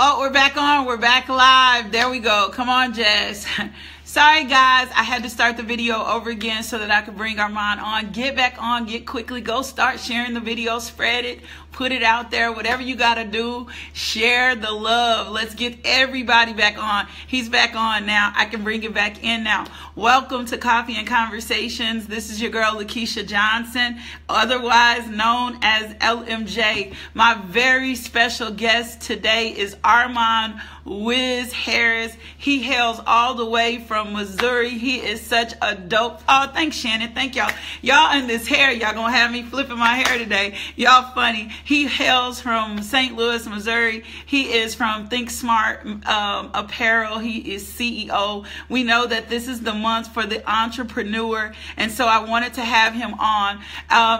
Oh, we're back on. We're back live. There we go. Come on, Jess. Sorry, guys. I had to start the video over again so that I could bring Armon on. Get back on. Get quickly. Go start sharing the video. Spread it. Put it out there. Whatever you got to do. Share the love. Let's get everybody back on. He's back on now. I can bring it back in now. Welcome to Coffee and Conversations. This is your girl, LaKisha Johnson, otherwise known as LMJ. My very special guest today is Armon Wiz Harris. He hails all the way from Missouri. He is such a dope. Oh, thanks, Shannon. Thank y'all. Y'all in this hair, y'all gonna have me flipping my hair today. Y'all funny. He hails from St. Louis, Missouri. He is from Think Smart Apparel. He is CEO. We know that this is the month for the entrepreneur, and so I wanted to have him on.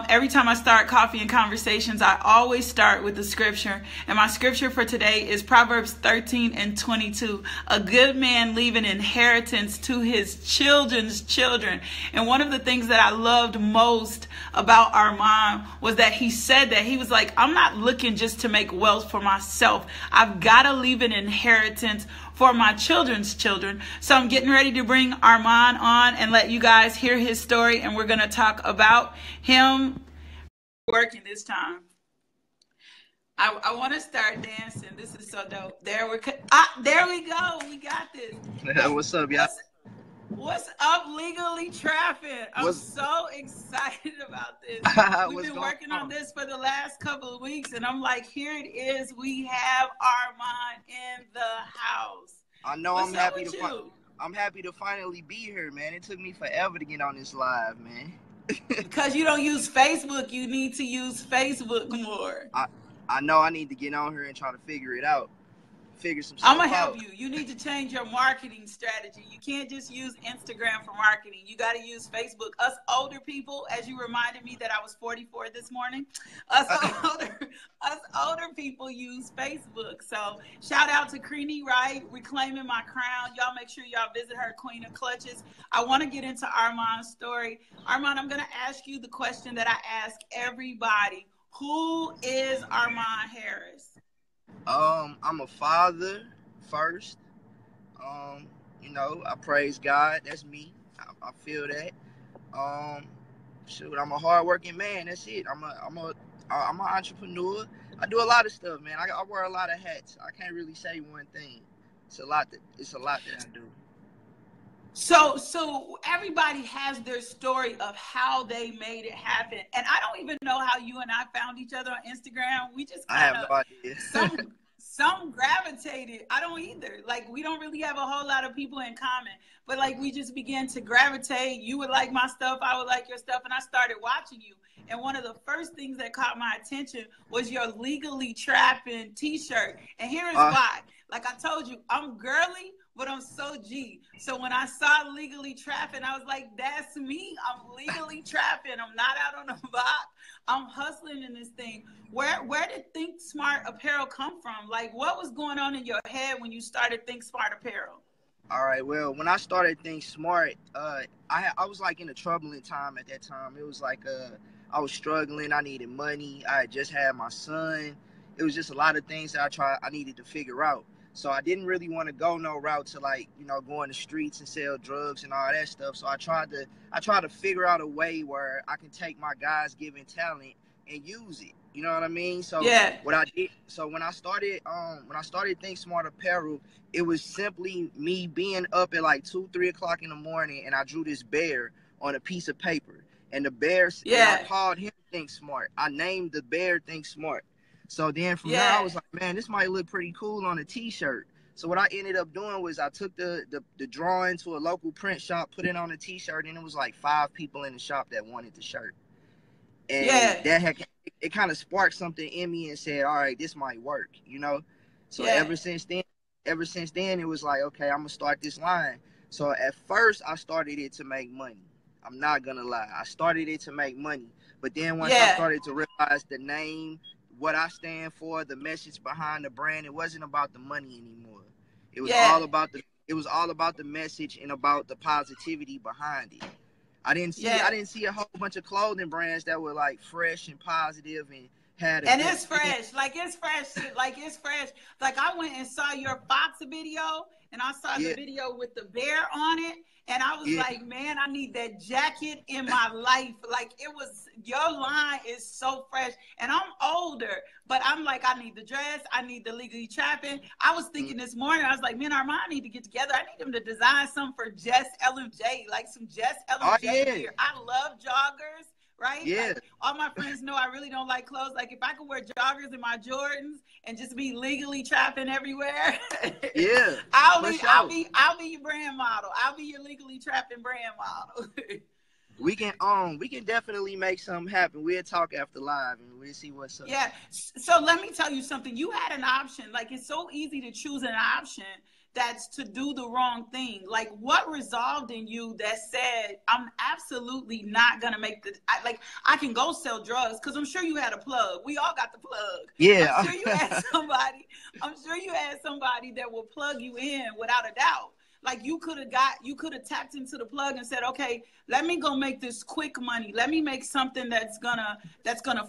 Every time I start Coffee and Conversations, I always start with the scripture, and my scripture for today is Proverbs 13:22. A good man leave an inheritance to his children's children. And one of the things that I loved most about Armon was that he said that he was like, I'm not looking just to make wealth for myself. I've got to leave an inheritance for my children's children. So I'm getting ready to bring Armon on and let you guys hear his story. And we're going to talk about him working this time. I want to start dancing. This is so dope. There we go. We got this. What's up, y'all? What's up, Legally Trapping? I'm so excited about this. We've been working on this for the last couple of weeks, and I'm like, here it is. We have Armon in the house. I know. I'm happy to finally be here, man. It took me forever to get on this live, man. Because you don't use Facebook, you need to use Facebook more. I know I need to get on here and try to figure it out. Figure some stuff out. I'm going to help you. You need to change your marketing strategy. You can't just use Instagram for marketing. You got to use Facebook. Us older people, as you reminded me that I was 44 this morning, us older people use Facebook. So shout out to Creenie Wright, Reclaiming My Crown. Y'all make sure y'all visit her, Queen of Clutches. I want to get into Armon's story. Armon, I'm going to ask you the question that I ask everybody. Who is Armon Harris? I'm a father first. You know, I praise God. That's me. I feel that. Shoot, I'm a hardworking man. That's it. I'm an entrepreneur. I do a lot of stuff, man. I wear a lot of hats. I can't really say one thing. It's a lot that I do. So everybody has their story of how they made it happen. And I don't even know how you and I found each other on Instagram. We just kind of, I have no idea. some gravitated. I don't either. Like, we don't really have a whole lot of people in common. But, like, we just began to gravitate. You would like my stuff. I would like your stuff. And I started watching you. And one of the first things that caught my attention was your Legally Trapping t-shirt. And here is why. Like I told you, I'm girly, but I'm so G. So when I saw Legally Trapping, I was like, that's me. I'm legally trapping. I'm not out on the block. I'm hustling in this thing. Where did Think Smart Apparel come from? Like, what was going on in your head when you started Think Smart Apparel? All right, well, when I started Think Smart, I was like in a troubling time at that time. It was like I was struggling. I needed money. I had just had my son. It was just a lot of things that I needed to figure out. So I didn't really want to go no route to, like, you know, go in the streets and sell drugs and all that stuff. So I tried to figure out a way where I can take my God's given talent and use it. You know what I mean? So yeah. What I did, so when I started Think Smart Apparel, it was simply me being up at like 2-3 o'clock in the morning, and I drew this bear on a piece of paper, and the bear, I called him Think Smart. I named the bear Think Smart. So then from there, I was like, man, this might look pretty cool on a t-shirt. So what I ended up doing was I took the drawing to a local print shop, put it on a t-shirt, and it was like 5 people in the shop that wanted the shirt. And it kind of sparked something in me and said, all right, this might work, you know? So ever since then, it was like, okay, I'm going to start this line. So at first, I started it to make money. I'm not going to lie. I started it to make money. But then once I started to realize the name, what I stand for, the message behind the brand, it wasn't about the money anymore. It was all about the message and about the positivity behind it. I didn't see a whole bunch of clothing brands that were like fresh and positive and had a And good it's fresh. Like it's fresh. Like it's fresh. Like I went and saw your Fox video, and I saw the yeah, video with the bear on it. And I was yeah. like, man, I need that jacket in my life. Like it was, your line is so fresh. And I'm older, but I'm like, I need the dress. I need the legally trapping. I was thinking this morning, I was like, man, Armon, I need to get together. I need him to design something for Jess LMJ, like some Jess Oh LMJ yeah, gear. I love joggers. Right? yeah. Like all my friends know I really don't like clothes. Like if I could wear joggers and my Jordans and just be legally trapping everywhere, Yeah, I'll for be sure. I'll be your brand model. I'll be your legally trapping brand model. We can definitely make something happen. We'll talk after live and we'll see what's up. Yeah. So let me tell you something. You had an option. Like it's so easy to choose an option that's to do the wrong thing. Like what resolved in you that said, I'm absolutely not going to make the, I can go sell drugs, because I'm sure you had a plug. We all got the plug. Yeah. I'm sure you had somebody that will plug you in without a doubt. Like you could have tapped into the plug and said, okay, let me go make this quick money. Let me make something that's gonna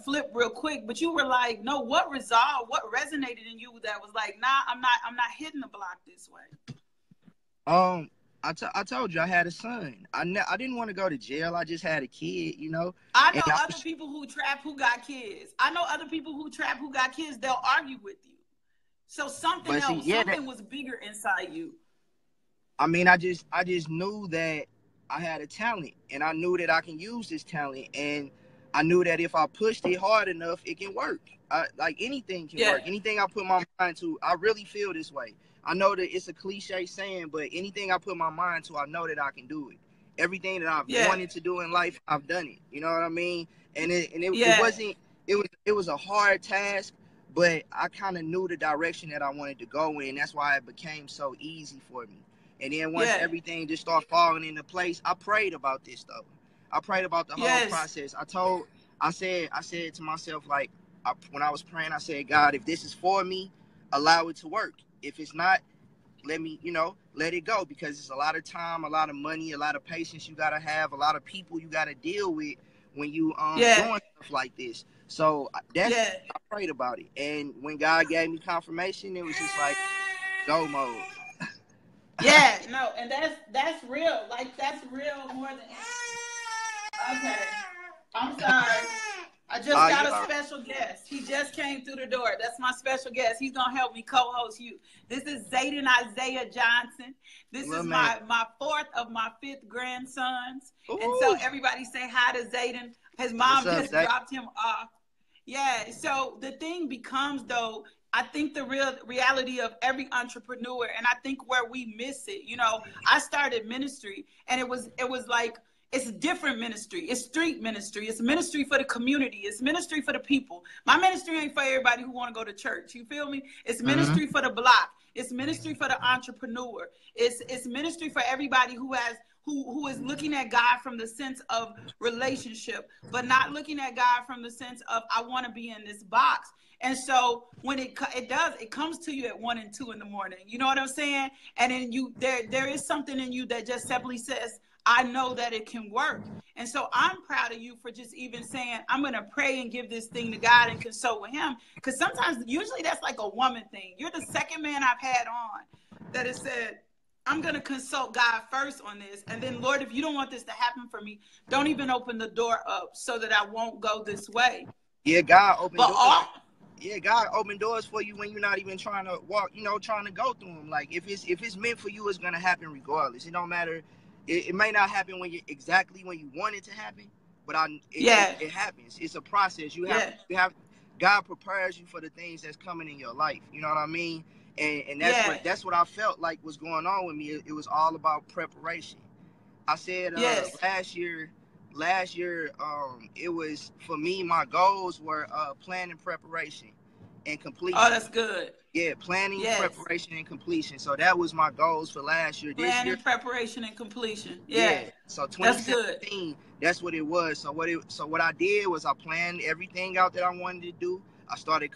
flip real quick. But you were like, no, what resonated in you that was like, nah, I'm not hitting the block this way. I told you I had a son. I didn't want to go to jail. I just had a kid, you know. I know other people who trap who got kids. I know other people who trap who got kids. They'll argue with you. So something was bigger inside you. I mean, I just knew that I had a talent, and I knew that I can use this talent, and I knew that if I pushed it hard enough, it can work. Like anything can work. Anything I put my mind to, I really feel this way. I know that it's a cliche saying, but anything I put my mind to, I know that I can do it. Everything that I've wanted to do in life, I've done it. You know what I mean? And it was a hard task, but I kind of knew the direction that I wanted to go in. That's why it became so easy for me. And then once everything just started falling into place, I prayed about this though. I prayed about the whole process. I said to myself, like, when I was praying, I said, God, if this is for me, allow it to work. If it's not, let it go, because it's a lot of time, a lot of money, a lot of patience you gotta have, a lot of people you gotta deal with when you doing stuff like this. So I prayed about it, and when God gave me confirmation, it was just like go mode. Yeah, no, and that's real. Like that's real more than. Okay, I'm sorry. I just got a special guest. He just came through the door. That's my special guest. He's gonna help me co-host you. This is Zayden Isaiah Johnson. This is my fourth of my fifth grandsons. Ooh. And so everybody say hi to Zayden. His mom just dropped him off. Yeah. So the thing becomes though, I think the real reality of every entrepreneur, and I think where we miss it, you know, I started ministry, and it was like, it's a different ministry. It's street ministry. It's ministry for the community. It's ministry for the people. My ministry ain't for everybody who want to go to church. You feel me? It's ministry for the block. It's ministry for the entrepreneur. It's ministry for everybody who is looking at God from the sense of relationship, but not looking at God from the sense of I want to be in this box. And so when it comes to you at 1 and 2 in the morning. You know what I'm saying? And then there is something in you that just simply says, I know that it can work. And so I'm proud of you for just even saying, I'm going to pray and give this thing to God and consult with him. Because usually that's like a woman thing. You're the second man I've had on that has said, I'm going to consult God first on this. And then, Lord, if you don't want this to happen for me, don't even open the door up so that I won't go this way. Yeah, God opened doors. Yeah, God opened doors for you when you're not even trying to walk, trying to go through them. Like if it's meant for you, it's going to happen regardless. It don't matter. It may not happen when you want it to happen, but it happens. It's a process. You have God prepares you for the things that's coming in your life. You know what I mean? And that's what I felt like was going on with me. It was all about preparation. I said last year, it was for me. My goals were planning, preparation, and completion. Oh, that's good. Yeah, planning, preparation, and completion. So that was my goals for last year. Planning, preparation, and completion. Yeah. So 2017, that's what it was. So what I did was I planned everything out that I wanted to do. I started,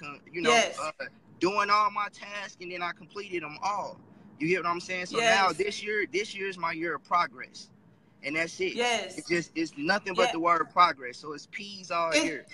doing all my tasks, and then I completed them all. You get what I'm saying? So now this year is my year of progress, and that's it. Yes. It's nothing but the word progress. So it's P's all year.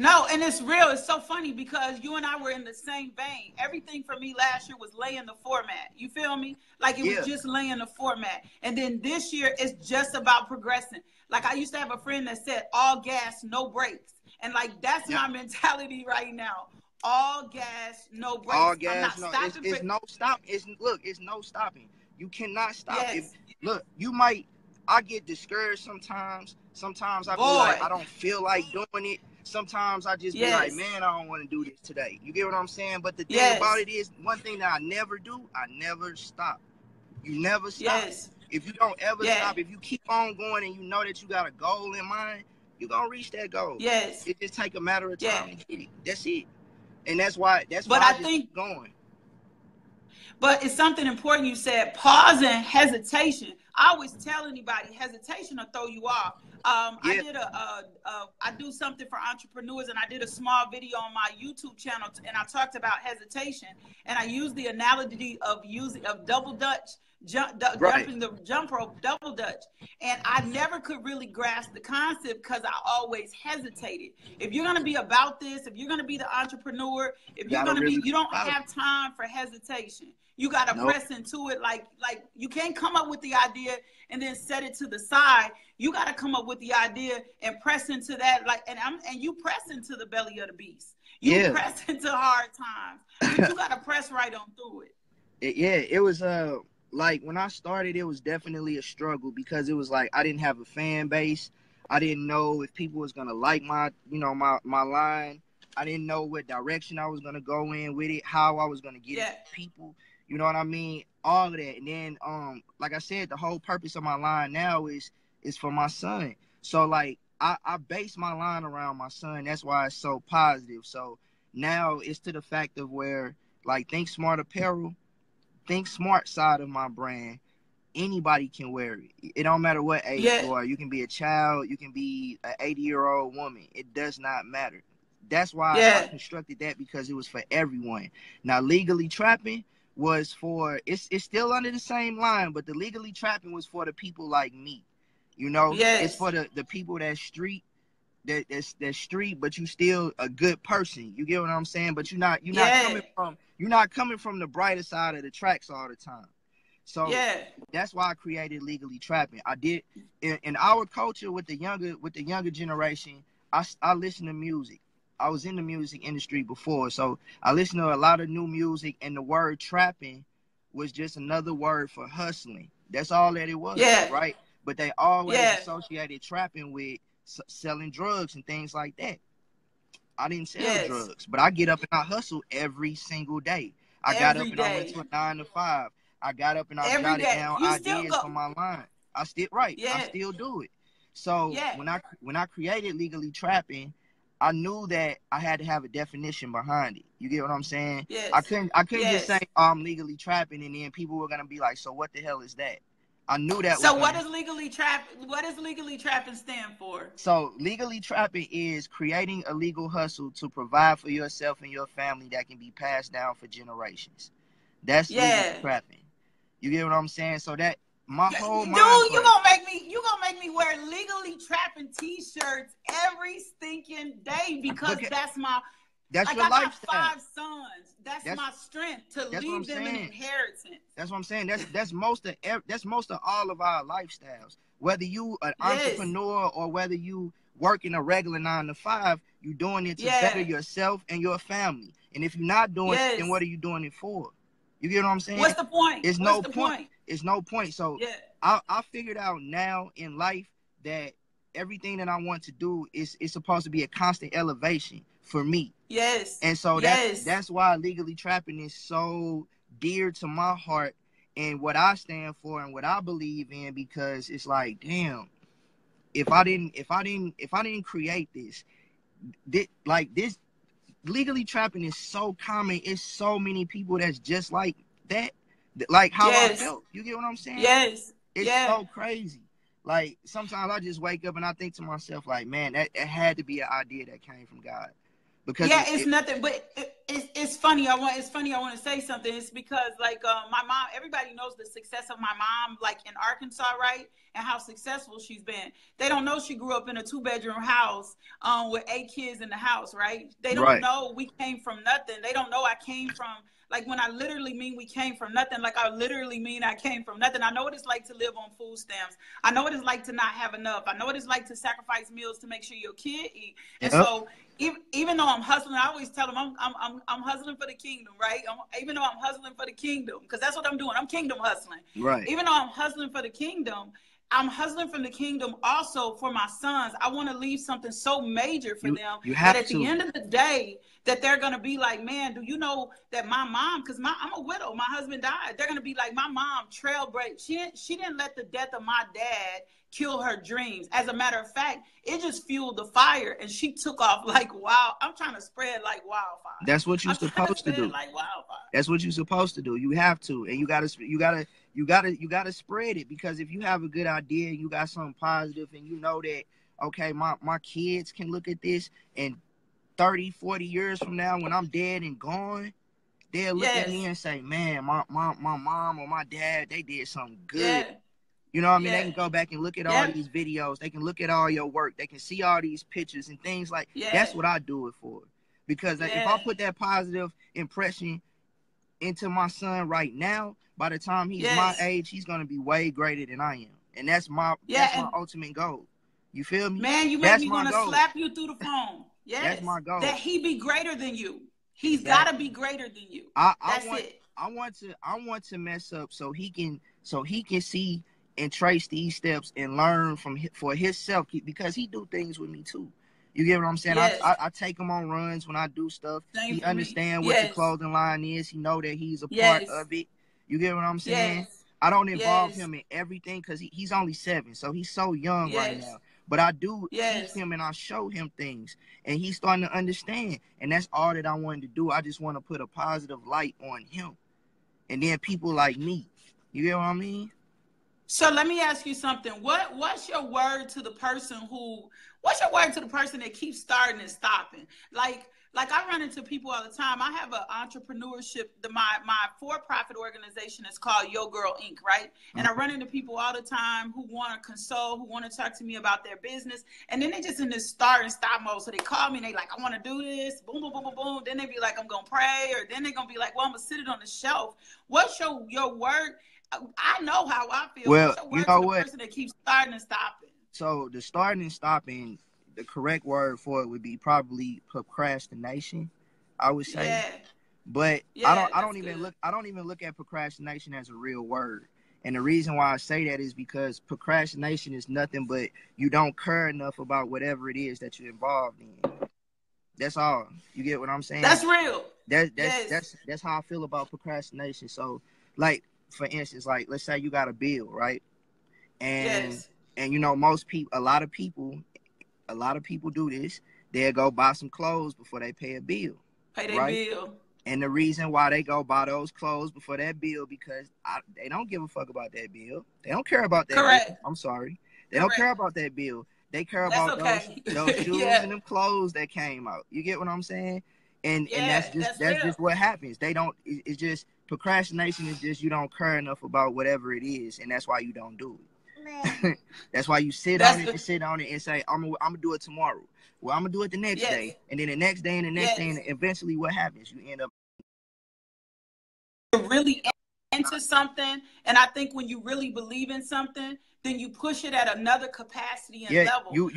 No, and it's real. It's so funny because you and I were in the same vein. Everything for me last year was laying the format. You feel me? Like it was just laying the format. And then this year it's just about progressing. Like I used to have a friend that said all gas, no brakes. And like that's my mentality right now. All gas, no brakes. All gas, no. It's no stop. It's no stopping. You cannot stop. Yes. I get discouraged sometimes. Sometimes I be like, I don't feel like doing it. Sometimes I just be like, man, I don't want to do this today. You get what I'm saying? But the thing about it is, one thing that I never do, I never stop. You never stop. Yes. If you don't ever stop, if you keep on going and you know that you got a goal in mind, you're going to reach that goal. Yes. It just take a matter of time to get it. That's it. And that's why I just keep going. But it's something important you said, pause and hesitation. I always tell anybody, hesitation will throw you off. I do something for entrepreneurs, and I did a small video on my YouTube channel, and I talked about hesitation, and I used the analogy of double dutch, jumping the jump rope, double dutch, and I never could really grasp the concept because I always hesitated. If you're gonna be about this, if you're gonna be the entrepreneur, if you're gonna be, you don't have time for hesitation. You got to press into it. Like you can't come up with the idea and then set it to the side. You got to come up with the idea and press into that. And you press into the belly of the beast. You press into hard times. But you got to press right on through it. It was like when I started, it was definitely a struggle because it was like I didn't have a fan base. I didn't know if people was gonna like my line. I didn't know what direction I was gonna go in with it, how I was gonna get it to people. You know what I mean? All of that. And then, like I said, the whole purpose of my line now is for my son. So, like, I base my line around my son. That's why it's so positive. So, now it's to the fact of where, like, Think Smart Apparel, Think Smart side of my brand, anybody can wear it. It don't matter what age you are. You can be a child. You can be an 80-year-old woman. It does not matter. That's why I constructed that, because it was for everyone. Now, Legally Trapping was for, it's still under the same line, but the Legally Trapping was for the people like me. You know, it's for the people that's street, that's street, but you still a good person. You get what I'm saying? But you're not coming from the brighter side of the tracks all the time. So that's why I created Legally Trapping. I did in our culture with the younger generation. I listen to music. I was in the music industry before, so I listened to a lot of new music, and the word trapping was just another word for hustling. That's all that it was, right? But they always associated trapping with selling drugs and things like that. I didn't sell drugs, but I get up and I hustle every single day. I got up and I went to a 9 to 5. I got up and I jotted down ideas for my line. I still do it. So when I created Legally Trapping, I knew that I had to have a definition behind it. You get what I'm saying? Yes. I couldn't just say, oh, I'm legally trapping, and then people were gonna be like, so what the hell is that? I knew that. So what does legally trapping stand for? So Legally Trapping is creating a legal hustle to provide for yourself and your family that can be passed down for generations. That's Legally Trapping. You get what I'm saying? So that my whole dude, you gonna make me wear Legally Trapping t-shirts every stinking day, because that's your lifestyle. I got 5 sons. That's my strength to leave them an inheritance. That's what I'm saying. That's most of all of our lifestyles. Whether you an entrepreneur or whether you work in a regular 9 to 5, you're doing it to better yourself and your family. And if you're not doing it, then what are you doing it for? You get what I'm saying? What's the point? It's no point. It's no point. So I figured out now in life that everything that I want to do is supposed to be a constant elevation for me. Yes. And so that's why Legally Trapping is so dear to my heart and what I stand for and what I believe in, because it's like, damn, if I didn't create this, Legally Trapping is so common. It's so many people that's just like that. Like how I felt. You get what I'm saying? Yes. It's so crazy. Like sometimes I just wake up and I think to myself, like, man, it had to be an idea that came from God. because yeah, it's nothing, but it's funny. It's funny. I want to say something. It's because like my mom. Everybody knows the success of my mom, like in Arkansas, right, and how successful she's been. They don't know she grew up in a 2-bedroom house with 8 kids in the house, right? They don't know we came from nothing. They don't know I came from. Like when I literally mean we came from nothing, like I literally mean I came from nothing. I know what it's like to live on food stamps. I know what it's like to not have enough. I know what it's like to sacrifice meals to make sure your kid eat. And so even though I'm hustling, I always tell them I'm hustling for the kingdom, right? Even though I'm hustling for the kingdom, because that's what I'm doing. I'm kingdom hustling. Right. Even though I'm hustling for the kingdom, I'm hustling from the kingdom also for my sons. I want to leave something so major for them that at the end of the day, that they're going to be like, man, do you know that my mom, because I'm a widow, my husband died. They're going to be like, my mom trailblazed. She didn't let the death of my dad kill her dreams. As a matter of fact, it just fueled the fire, and she took off like wow. I'm trying to spread like wildfire. That's what you're supposed to do. Like wildfire. That's what you're supposed to do. You have to, and you gotta spread it, because if you have a good idea, you got something positive, and you know that okay, my kids can look at this, and 30, 40 years from now, when I'm dead and gone, they'll look at me and say, man, my mom or my dad, they did something good. Yeah. You know what I mean? They can go back and look at all these videos. They can look at all your work. They can see all these pictures and things like that's what I do it for. Because if I put that positive impression into my son right now, by the time he's my age, he's going to be way greater than I am. And that's my ultimate goal. You feel me? Man, you make me want to slap you through the phone. Yes. That's my goal. That he be greater than you. He's got to be greater than you. That's it. I want to mess up so he can see and trace these steps and learn for himself, because he do things with me too. You get what I'm saying? Yes. I take him on runs when I do stuff. He understand what the clothing line is. He know that he's a part of it. You get what I'm saying? Yes. I don't involve him in everything because he's only 7, so he's so young right now. But I do teach him and I show him things, and he's starting to understand. And that's all that I wanted to do. I just want to put a positive light on him, and then people like me. You get what I mean? So let me ask you something. What's your word to the person that keeps starting and stopping? Like I run into people all the time. I have an entrepreneurship. My for-profit organization is called Yo Girl Inc., right? And I run into people all the time who want to consult, who want to talk to me about their business. And then they just in this start and stop mode. So they call me and they like, I want to do this. Boom, boom, boom, boom, boom. Then they be like, I'm going to pray. Or then they're going to be like, well, I'm going to sit it on the shelf. What's your word? I know how I feel. Well, you know what? Person that keeps starting and stopping. So the starting and stopping, the correct word for it would be probably procrastination, I would say. Yeah. But I don't even look at procrastination as a real word. And the reason why I say that is because procrastination is nothing but you don't care enough about whatever it is that you're involved in. That's all. You get what I'm saying? That's real. That's how I feel about procrastination. So, like, for instance, like, let's say you got a bill, right? And you know, a lot of people do this. They'll go buy some clothes before they pay a bill. Pay their bill. And the reason why they go buy those clothes before that bill, because they don't give a fuck about that bill. They don't care about that bill. I'm sorry. They don't care about that bill. They care about those shoes and them clothes that came out. You get what I'm saying? And that's just what happens. They don't. It's just procrastination is just you don't care enough about whatever it is, and that's why you don't do it. That's why you sit on it and say, I'm gonna do it tomorrow. Well, I'm gonna do it the next day, and then the next day, and the next day, and eventually, what happens? You end up really into something, and I think when you really believe in something, then you push it at another capacity and level.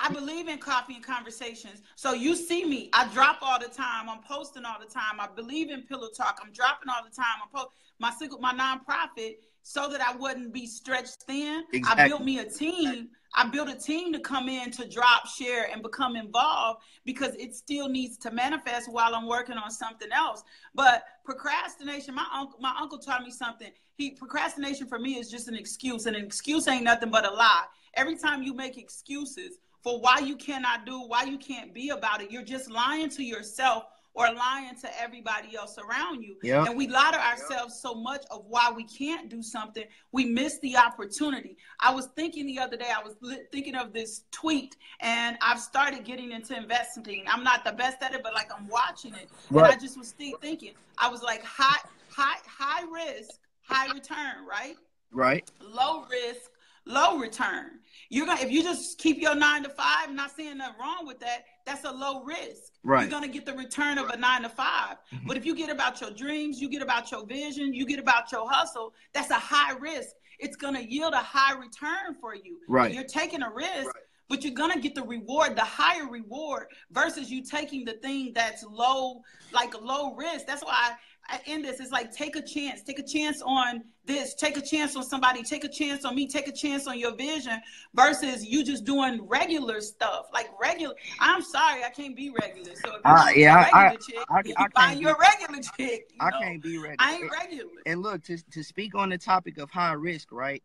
I believe in coffee and conversations. So you see me. I drop all the time. I'm posting all the time. I believe in pillow talk. I'm dropping all the time. My nonprofit, so that I wouldn't be stretched thin. Exactly. I built me a team. I built a team to come in to drop, share, and become involved, because it still needs to manifest while I'm working on something else. But procrastination, my uncle taught me something. Procrastination for me is just an excuse, and an excuse ain't nothing but a lie. Every time you make excuses for why you cannot do, why you can't be about it, you're just lying to yourself or lying to everybody else around you. Yep. And we lie to ourselves so much of why we can't do something. We miss the opportunity. I was thinking the other day, I was thinking of this tweet, and I've started getting into investing. I'm not the best at it, but like I'm watching it. Right. And I just was thinking, I was like, high risk, high return, right? Right. Low risk, low return. You're gonna, if you just keep your 9 to 5, I'm not saying nothing wrong with that. That's a low risk. Right. You're gonna get the return of a 9 to 5. Mm-hmm. But if you get about your dreams, you get about your vision, you get about your hustle, that's a high risk. It's gonna yield a high return for you. Right. And you're taking a risk, but you're gonna get the reward, the higher reward, versus you taking the thing that's low, like low risk. That's why I end this. It's like, take a chance on this, take a chance on somebody, take a chance on me, take a chance on your vision, versus you just doing regular stuff. Like regular, I'm sorry, I can't be regular. So if you I find you a regular chick. I can't be regular. I ain't regular. And look, to speak on the topic of high risk, right?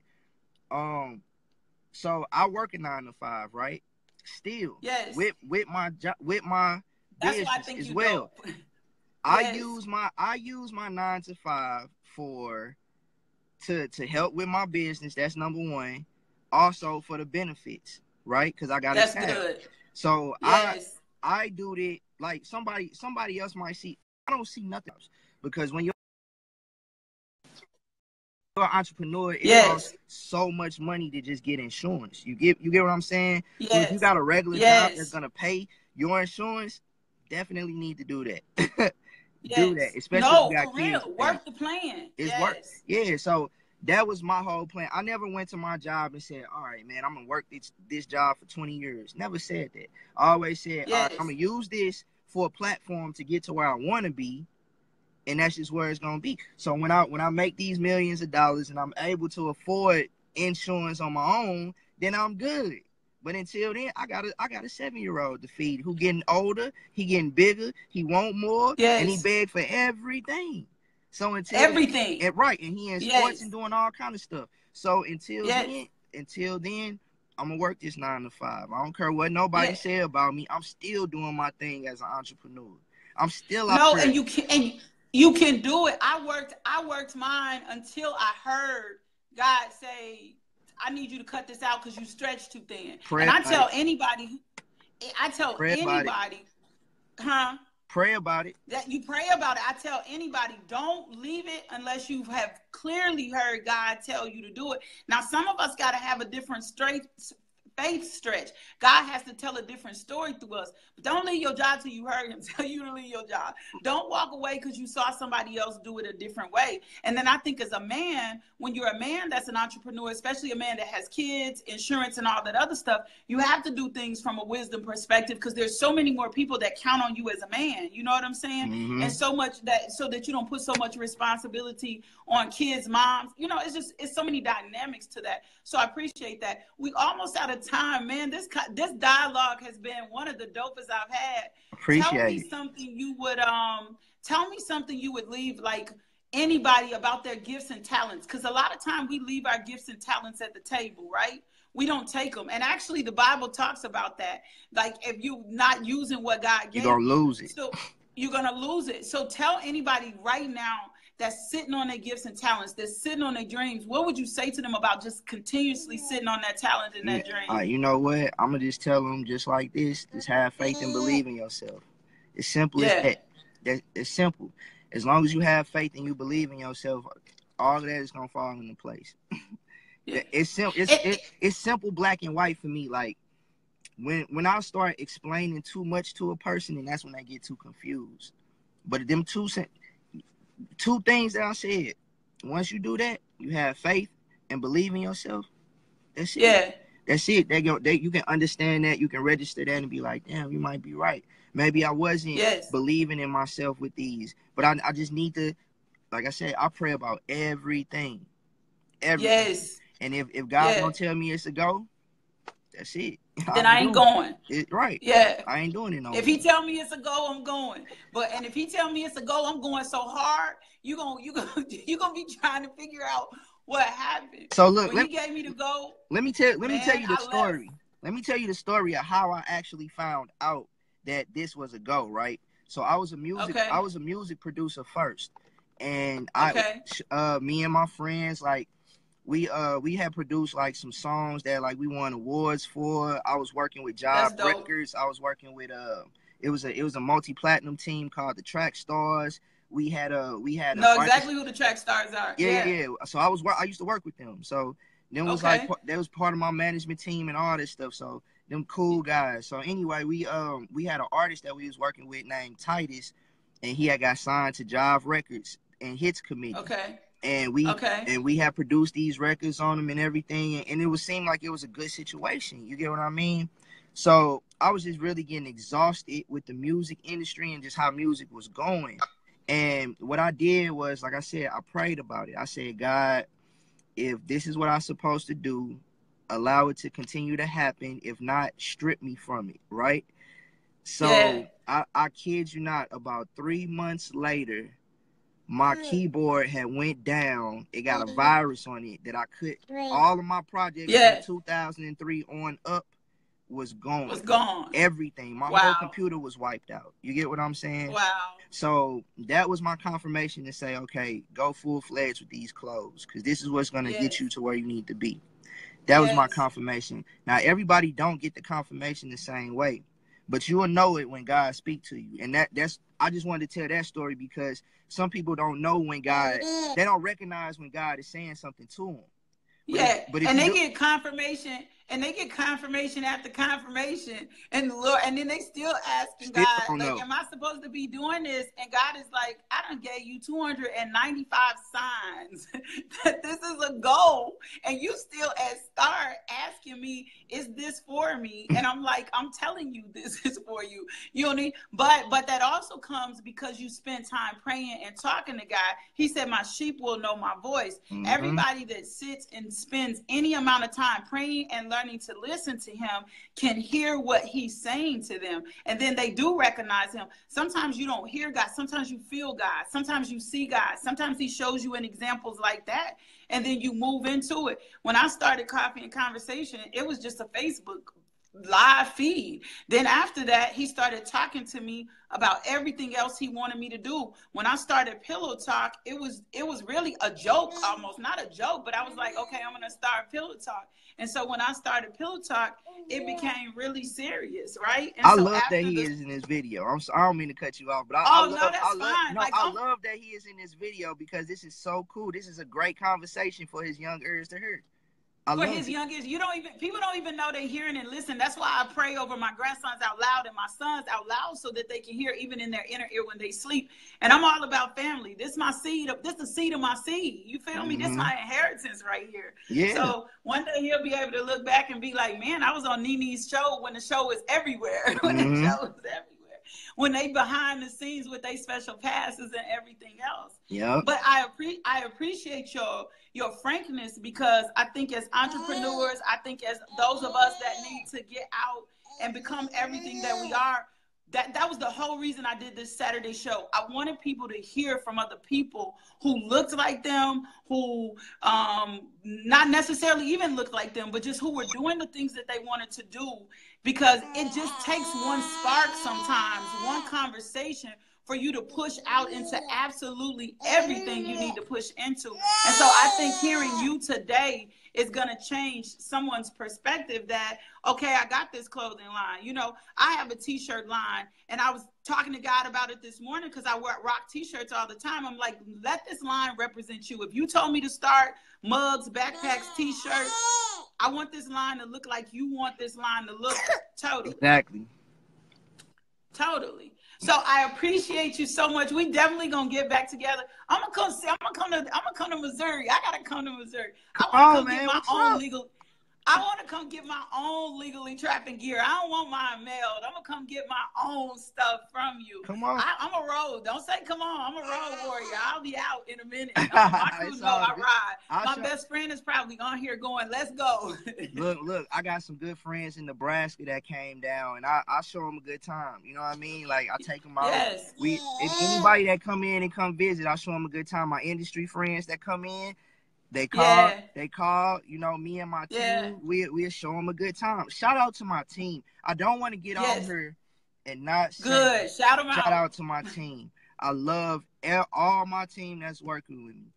So I work a 9 to 5, right? Still, yes, with my job, with my that's business why I think as you well. Yes. I use my 9 to 5 to help with my business. That's number one. Also for the benefits, right? Because I got that's a tab. Good. So yes. I do it like somebody else might see. I don't see nothing else, because when you're an entrepreneur, it costs so much money to just get insurance. You get what I'm saying? Yes. So if you got a regular job that's gonna pay your insurance, definitely need to do that. Do that, especially if you got for real. kids. Work the plan. It's work. Yeah, so that was my whole plan. I never went to my job and said, all right, man, I'm gonna work this job for 20 years. Never said that. I always said, all right, I'm gonna use this for a platform to get to where I want to be, and that's just where it's gonna be. So when I make these millions of dollars and I'm able to afford insurance on my own, then I'm good. But until then, I got a 7-year-old to feed, who getting older, he getting bigger, he want more, and he beg for everything. So until everything, and he in sports and doing all kind of stuff. So until then, I'm gonna work this 9 to 5. I don't care what nobody say about me. I'm still doing my thing as an entrepreneur. I'm still out there. And you can do it. I worked mine until I heard God say, I need you to cut this out because you stretch too thin. And I tell anybody, Pray about it. That you pray about it. I tell anybody, don't leave it unless you have clearly heard God tell you to do it. Now, some of us got to have a different faith stretch. God has to tell a different story through us. But don't leave your job till you heard him tell you to leave your job. Don't walk away because you saw somebody else do it a different way. And then I think as a man, when you're a man that's an entrepreneur, especially a man that has kids, insurance, and all that other stuff, you have to do things from a wisdom perspective, because there's so many more people that count on you as a man. You know what I'm saying? Mm-hmm. And so that you don't put so much responsibility on kids, moms. You know, it's so many dynamics to that. So I appreciate that. We almost out of time, man. This dialogue has been one of the dopest I've had. Tell me something you would leave like anybody about their gifts and talents, because a lot of time we leave our gifts and talents at the table, right? We don't take them. And actually the Bible talks about that. Like, if you're not using what God gave, you're gonna lose it. So you're gonna lose it. So tell anybody right now that's sitting on their gifts and talents, that's sitting on their dreams, what would you say to them about just continuously sitting on that talent and that dream? You know what? I'm going to just tell them just like this. Just have faith and believe in yourself. It's simple as that. It's simple. As long as you have faith and you believe in yourself, all of that is going to fall into place. It's simple. It's simple, black and white for me. Like, when I start explaining too much to a person, and that's when they get too confused. But them two things that I said, once you do that, you have faith and believe in yourself. That's it. Yeah. That's it. You can understand that. You can register that and be like, damn, you might be right. Maybe I wasn't believing in myself with these. But I just need to, like I said, I pray about everything. Yes. And if God don't tell me it's a go, that's it. Then I ain't going. Right. Yeah. I ain't doing it no more. If he tell me it's a go, I'm going. And if he tell me it's a go, I'm going so hard, you gonna be trying to figure out what happened. So look, when he gave me the go. Let me tell you the story. Let me tell you the story of how I actually found out that this was a go, right? So I was a music producer first, and me and my friends, like, we had produced like some songs that like we won awards for. I was working with Job Records. I was working with it was a multi-platinum team called the Track Stars. We had exactly who the Track Stars are. Yeah. So I used to work with them. So them was like that was part of my management team and all this stuff. So them cool guys. So anyway, we had an artist that we was working with named Titus, and he had got signed to Job Records and Hits Committee. And we had produced these records on them and everything, and it seemed like it was a good situation. You get what I mean? So I was just really getting exhausted with the music industry and just how music was going. And what I did was, like I said, I prayed about it. I said, God, if this is what I'm supposed to do, allow it to continue to happen. If not, strip me from it, right? So I kid you not, about 3 months later, my keyboard had went down. It got a virus on it that I could. All of my projects from 2003 on up was gone. Everything. My whole computer was wiped out. You get what I'm saying? Wow. So that was my confirmation to say, okay, go full-fledged with these clothes, because this is what's going to get you to where you need to be. That was my confirmation. Now, everybody don't get the confirmation the same way, but you will know it when God speaks to you. And that's I just wanted to tell that story because some people don't know when God, they don't recognize when God is saying something to them. But they get confirmation, and they get confirmation after confirmation, and the Lord, and then they still asking God, like, am I supposed to be doing this? And God is like, I done gave you 295 signs that this is a goal, and you still start asking me, is this for me? And I'm like, I'm telling you, this is for you. You don't need, but that also comes because you spend time praying and talking to God. He said, my sheep will know my voice. Everybody that sits and spends any amount of time praying and learning to listen to him can hear what he's saying to them, and then they do recognize him. Sometimes you don't hear God, sometimes you feel God, sometimes you see God, sometimes he shows you in examples like that, and then you move into it. When I started Coffee and Conversation, it was just a Facebook live feed. Then after that, he started talking to me about everything else he wanted me to do. When I started Pillow Talk, it was really a joke, almost not a joke, but I was like, okay, I'm gonna start Pillow Talk. And so when I started Pillow Talk, it became really serious, right? And I love that he is in this video. I don't mean to cut you off, but I love that he is in this video because this is so cool. This is a great conversation for his young ears to hear. For his youngest, people don't even know they're hearing and listening. That's why I pray over my grandsons out loud and my sons out loud so that they can hear even in their inner ear when they sleep. And I'm all about family. This is my seed. This is the seed of my seed. You feel me? This is my inheritance right here. Yeah. So one day he'll be able to look back and be like, man, I was on Nene's show when the show was everywhere. When the show was everywhere. When they behind the scenes with their special passes and everything else. Yeah. But I appreciate your frankness, because I think as entrepreneurs, I think as those of us that need to get out and become everything that we are, that was the whole reason I did this Saturday show. I wanted people to hear from other people who looked like them, who not necessarily even looked like them, but just who were doing the things that they wanted to do, because it just takes one spark sometimes, one conversation for you to push out into absolutely everything you need to push into. And so I think hearing you today is going to change someone's perspective that, okay, I got this clothing line. You know, I have a t-shirt line, and I was talking to God about it this morning because I rock t-shirts all the time. I'm like, let this line represent you. If you told me to start mugs, backpacks, t-shirts, I want this line to look like you want this line to look. Totally. Exactly. Totally. So I appreciate you so much. We definitely gonna get back together. I'm gonna come to Missouri. I gotta come to Missouri. I want to come get my own legally trapping gear. I don't want mine mailed. I'm gonna come get my own stuff from you. Come on. I'm a road. Don't say come on. I'm a road warrior. I'll be out in a minute. My crew know I ride. My best friend is probably on here going, let's go. Look, I got some good friends in Nebraska that came down, and I show them a good time. You know what I mean? Like, I take them out. Yes. If anybody that come in and come visit, I show them a good time. My industry friends that come in, they call, you know, me and my team, we'll show them a good time. Shout out to my team. I don't want to get on here and not saying. Good. Shout them Shout out. out to my team. I love all my team that's working with me.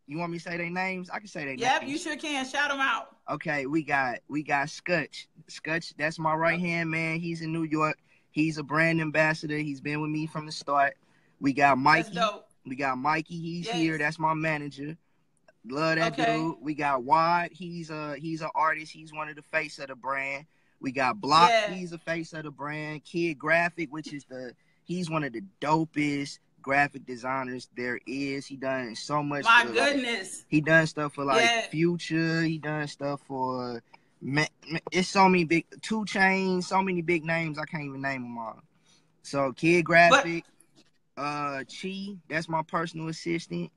You want me to say their names? I can say their names. Yep, you sure can. Shout them out. Okay, we got Scutch. Scutch, that's my right hand man. He's in New York. He's a brand ambassador. He's been with me from the start. We got Mikey. That's dope. We got Mikey. He's here. That's my manager. Love that dude. We got Wad. He's an artist. He's one of the face of the brand. We got Block. He's a face of the brand. Kid Graphic, he's one of the dopest graphic designers there is. He done so much. My goodness. He done stuff for Future. He done stuff for it's so many big 2 Chainz, so many big names I can't even name them all. So Kid Graphic, Chi, that's my personal assistant.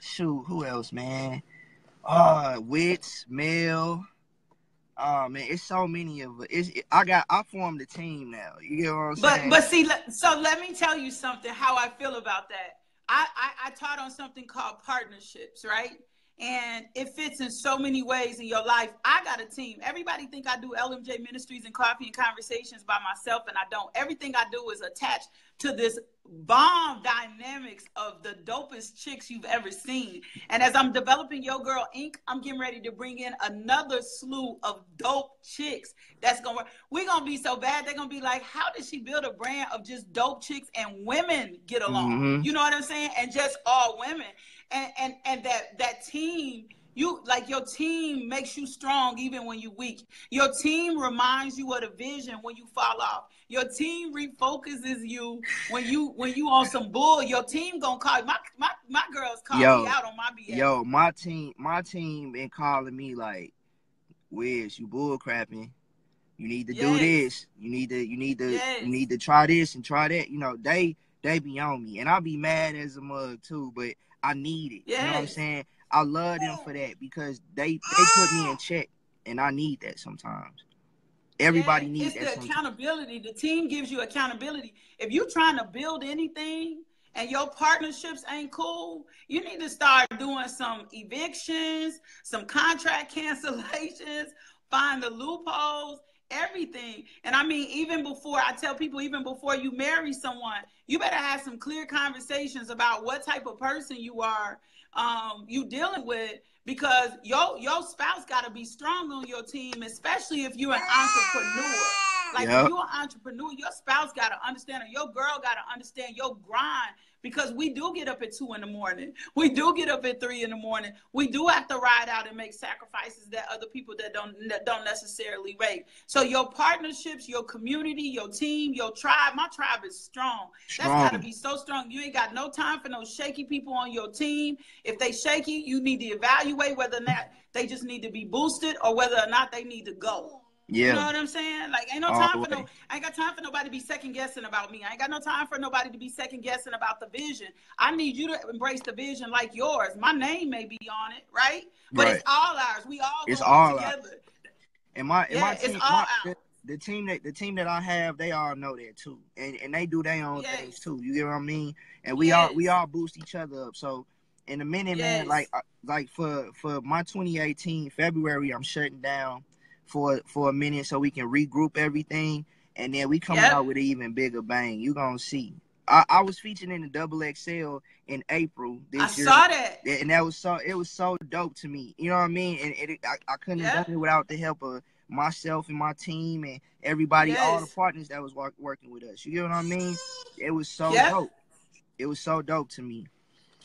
Shoot, who else, man? Wits, Mel. Oh man, it's so many of it. I formed a team now. You get what I'm saying? But see, so let me tell you something. How I feel about that. I taught on something called partnerships, right? And it fits in so many ways in your life. I got a team. Everybody think I do LMJ Ministries and Coffee and Conversations by myself, and I don't. Everything I do is attached to this bomb dynamics of the dopest chicks you've ever seen. And as I'm developing Yo Girl Inc., I'm getting ready to bring in another slew of dope chicks that's going to work. We're going to be so bad, they're going to be like, how did she build a brand of just dope chicks and women get along? Mm-hmm. You know what I'm saying? And just all women. And that team, your team makes you strong even when you're weak. Your team reminds you of the vision when you fall off. Your team refocuses you when you on some bull. Your team gonna call you. My girls call me out on my BS. Yo, my team been calling me like, Wiz, you bull crapping. You need to do this. You need to try this and try that. You know, they be on me, and I'll be mad as a mug too, but I need it. You know what I'm saying? I love them for that because they put me in check, and I need that sometimes. Everybody needs that. It's the accountability. The team gives you accountability. If you're trying to build anything and your partnerships ain't cool, you need to start doing some evictions, some contract cancellations, find the loopholes, everything. And I mean, I tell people, even before you marry someone, you better have some clear conversations about what type of person you are you dealing with, because your spouse got to be strong on your team, especially if you're an entrepreneur. Like, if you're an entrepreneur, your spouse got to understand, or your girl got to understand your grind, because we do get up at 2 a.m. We do get up at 3 a.m. We do have to ride out and make sacrifices that other people that don't necessarily make. So your partnerships, your community, your team, your tribe, my tribe is strong. That's got to be so strong. You ain't got no time for no shaky people on your team. If they shaky, you need to evaluate whether or not they just need to be boosted or whether or not they need to go. Yeah. You know what I'm saying? Like, ain't no time I ain't got time for nobody to be second guessing about me. I ain't got no time for nobody to be second guessing about the vision. I need you to embrace the vision like yours. My name may be on it, right? But it's all ours. We all go together. And my team, the team that I have, they all know that too. And they do their own things too. You get what I mean? And we all boost each other up. So in a minute, man, like for my 2018 February, I'm shutting down for a minute so we can regroup everything, and then we come out with an even bigger bang. You gonna see. I was featured in the XXL in April this year. I saw that, and it was so dope to me. You know what I mean? And I couldn't have done it without the help of myself and my team and everybody, all the partners that was working with us. You get what I mean? It was so dope. It was so dope to me.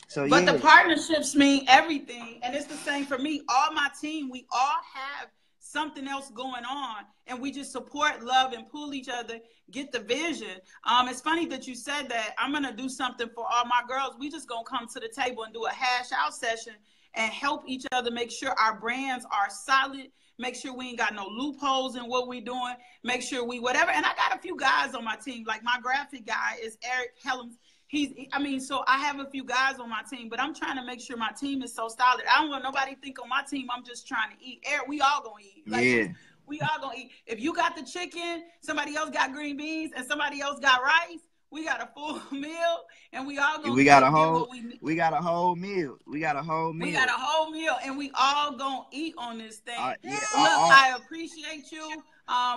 So but the partnerships mean everything, and it's the same for me. All my team, we all have something else going on, and we just support, love, and pull each other, get the vision. It's funny that you said that. I'm going to do something for all my girls. We just going to come to the table and do a hash out session and help each other make sure our brands are solid, make sure we ain't got no loopholes in what we doing, make sure we whatever. And I got a few guys on my team. Like, my graphic guy is Eric Helms. So I have a few guys on my team, but I'm trying to make sure my team is so solid. I don't want nobody to think on my team I'm just trying to eat. Eric, we all gonna eat. We all gonna eat. If you got the chicken, somebody else got green beans, and somebody else got rice, We got a full meal, and we all gonna We got a get whole, what we need. we got a whole meal. We got a whole meal. We got a whole meal, and we all gonna eat on this thing. Yeah, Look, I appreciate you.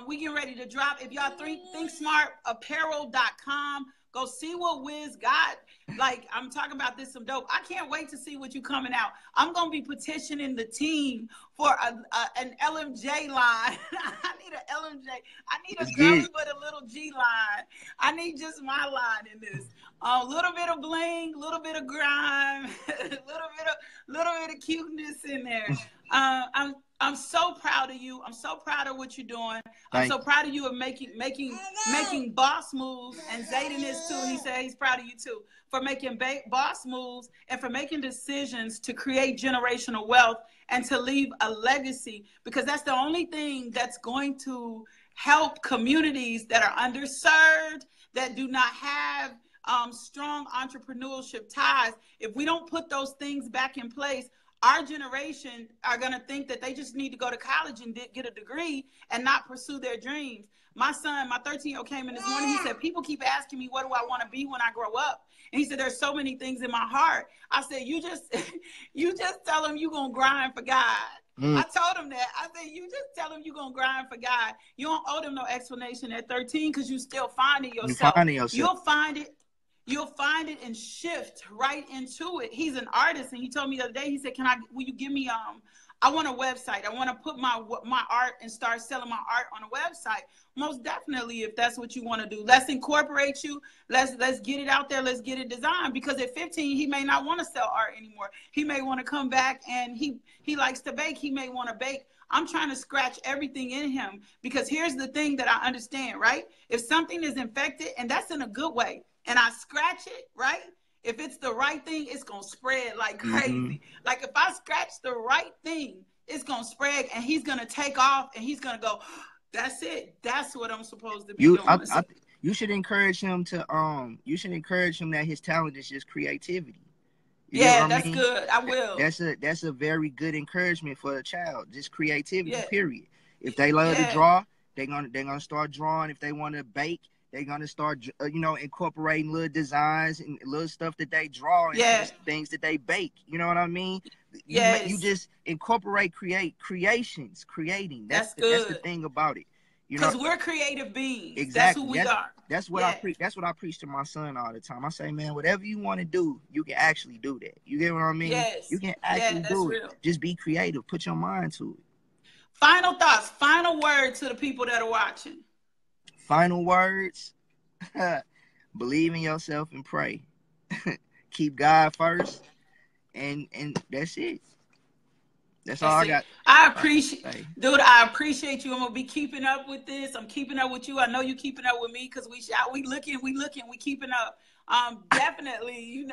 We getting ready to drop. If y'all think smartapparel.com, go see what Wiz got. Like, I'm talking about this some dope. I can't wait to see what you coming out. I'm gonna be petitioning the team for an LMJ line. I need an LMJ. I need a girly but a little G line. I need just my line in this. A little bit of bling, a little bit of grime, a little bit of cuteness in there. I'm so proud of you. I'm so proud of what you're doing. I'm so proud of you of making boss moves, and Zayden is too. He said he's proud of you too for making boss moves and for making decisions to create generational wealth and to leave a legacy, because that's the only thing that's going to help communities that are underserved, that do not have strong entrepreneurship ties. If we don't put those things back in place, our generation are going to think that they just need to go to college and get a degree and not pursue their dreams. My son, my 13-year-old came in this morning. He said, people keep asking me, what do I want to be when I grow up? And he said, there's so many things in my heart. I said, you just tell them you're going to grind for God. I told him that. I said, you just tell him you're going to grind for God. You don't owe them no explanation at 13 because you still finding yourself. You'll find it. You'll find it and shift right into it. He's an artist, and he told me the other day, he said, will you give me, I want a website. I want to put my art and start selling my art on a website. Most definitely, if that's what you want to do. Let's incorporate you. Let's get it out there. Let's get it designed, because at 15, he may not want to sell art anymore. He may want to come back, and he likes to bake. He may want to bake. I'm trying to scratch everything in him, because here's the thing that I understand, right? If something is infected, and that's in a good way, and I scratch it, right? If it's the right thing, it's going to spread like crazy. Like, if I scratch the right thing, it's going to spread, and he's going to take off, and he's going to go, that's it. That's what I'm supposed to be doing. You should encourage him to, you should encourage him that his talent is just creativity. Yeah, that's good. I will. That's a very good encouragement for a child. Just creativity, period. If they love to draw, they're gonna start drawing. If they want to bake, they're gonna start, incorporating little designs and little stuff that they draw and things that they bake. You know what I mean? You just incorporate, creating. That's the thing about it. Because we're creative beings. Exactly. That's who we are. That's what That's what I preach to my son all the time. I say, man, whatever you want to do, you can actually do that. You get what I mean? Yes. You can actually do it. Real. Just be creative. Put your mind to it. Final thoughts. Final word to the people that are watching. Final words. Believe in yourself and pray. Keep God first. And that's it. That's all I got. I appreciate you. I'm gonna be keeping up with this. I'm keeping up with you. I know you keeping up with me, because we looking, we keeping up. Definitely,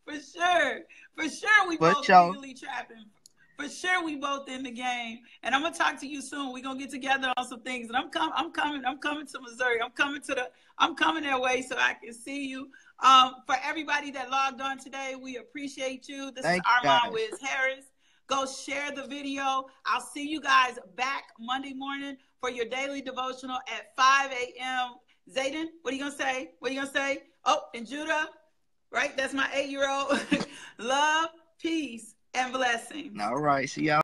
for sure, we both legally trapping. For sure, we both in the game, and I'm gonna talk to you soon. We're gonna get together on some things, and I'm coming to Missouri. I'm coming that way so I can see you. For everybody that logged on today, we appreciate you. This is Armon Wiz Harris. Go share the video. I'll see you guys back Monday morning for your daily devotional at 5 a.m. Zayden, what are you gonna say? Oh, and Judah, right? That's my 8-year-old. Love, peace, and blessing. All right. See y'all.